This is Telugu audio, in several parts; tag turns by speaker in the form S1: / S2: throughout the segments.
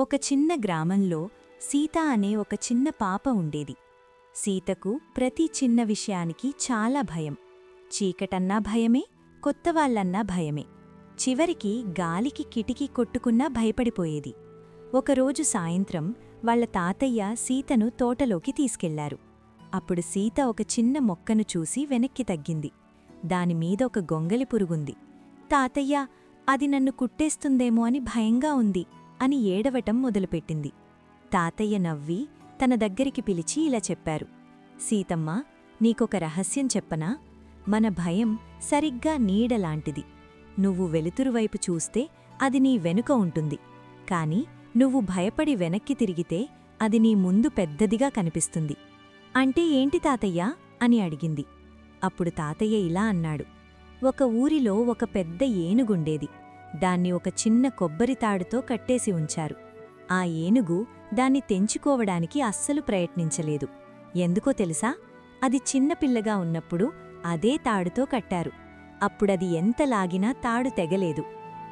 S1: ఒక చిన్న గ్రామంలో సీత అనే ఒక చిన్న పాప ఉండేది. సీతకు ప్రతి చిన్న విషయానికి చాలా భయం. చీకటన్నా భయమే, కొత్తవాళ్లన్నా భయమే. చివరికి గాలికి కిటికీ కొట్టుకున్నా భయపడిపోయేది. ఒకరోజు సాయంత్రం వాళ్ల తాతయ్య సీతను తోటలోకి తీసుకెళ్లారు. అప్పుడు సీత ఒక చిన్న మొక్కను చూసి వెనక్కి తగ్గింది. దానిమీద ఒక గొంగలి పురుగుంది. తాతయ్య, అది నన్ను కుట్టేస్తుందేమో అని భయంగా ఉంది అని ఏడవటం మొదలుపెట్టింది. తాతయ్య నవ్వి తన దగ్గరికి పిలిచి ఇలా చెప్పారు. సీతమ్మా, నీకొక రహస్యం చెప్పనా? మన భయం సరిగ్గా నీడలాంటిది. నువ్వు వెలుతురువైపు చూస్తే అది నీ వెనుక ఉంటుంది. కాని నువ్వు భయపడి వెనక్కి తిరిగితే అది నీ ముందు పెద్దదిగా కనిపిస్తుంది. అంటే ఏంటి తాతయ్యా అని అడిగింది. అప్పుడు తాతయ్య ఇలా అన్నాడు. ఒక ఊరిలో ఒక పెద్ద ఏనుగుండేది. దాన్ని ఒక చిన్న కొబ్బరితాడుతో కట్టేసి ఉంచారు. ఆ ఏనుగు దాన్ని తెంచుకోవడానికి అస్సలు ప్రయత్నించలేదు. ఎందుకో తెలుసా? అది చిన్నపిల్లగా ఉన్నప్పుడు అదే తాడుతో కట్టారు. అప్పుడది ఎంత లాగినా తాడు తెగలేదు.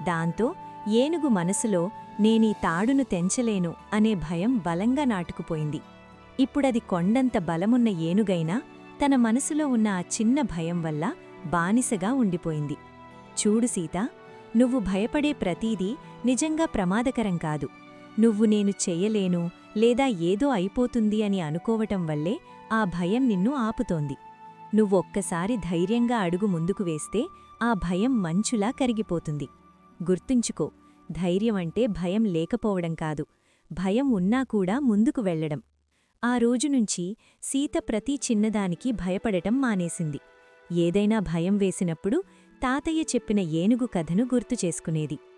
S1: దాంతో ఏనుగు మనసులో నేనీ తాడును తెంచలేను అనే భయం బలంగా నాటుకుపోయింది. ఇప్పుడది కొండంత బలమున్న ఏనుగైనా తన మనసులో ఉన్న ఆ చిన్న భయం వల్ల బానిసగా ఉండిపోయింది. చూడు సీతా, నువ్వు భయపడే ప్రతీదీ నిజంగా ప్రమాదకరం కాదు. నువ్వు నేను చెయ్యలేను లేదా ఏదో అయిపోతుంది అని అనుకోవటం వల్లే ఆ భయం నిన్ను ఆపుతోంది. నువ్వొక్కసారి ధైర్యంగా అడుగు ముందుకు వేస్తే ఆ భయం మంచులా కరిగిపోతుంది. గుర్తుంచుకో, ధైర్యమంటే భయం లేకపోవడం కాదు, భయం ఉన్నా కూడా ముందుకు వెళ్లడం. ఆ రోజునుంచి సీత ప్రతి చిన్నదానికి భయపడటం మానేసింది. ఏదైనా భయం వేసినప్పుడు తాతయ్య చెప్పిన ఏనుగు కథను గుర్తుచేసుకునేది.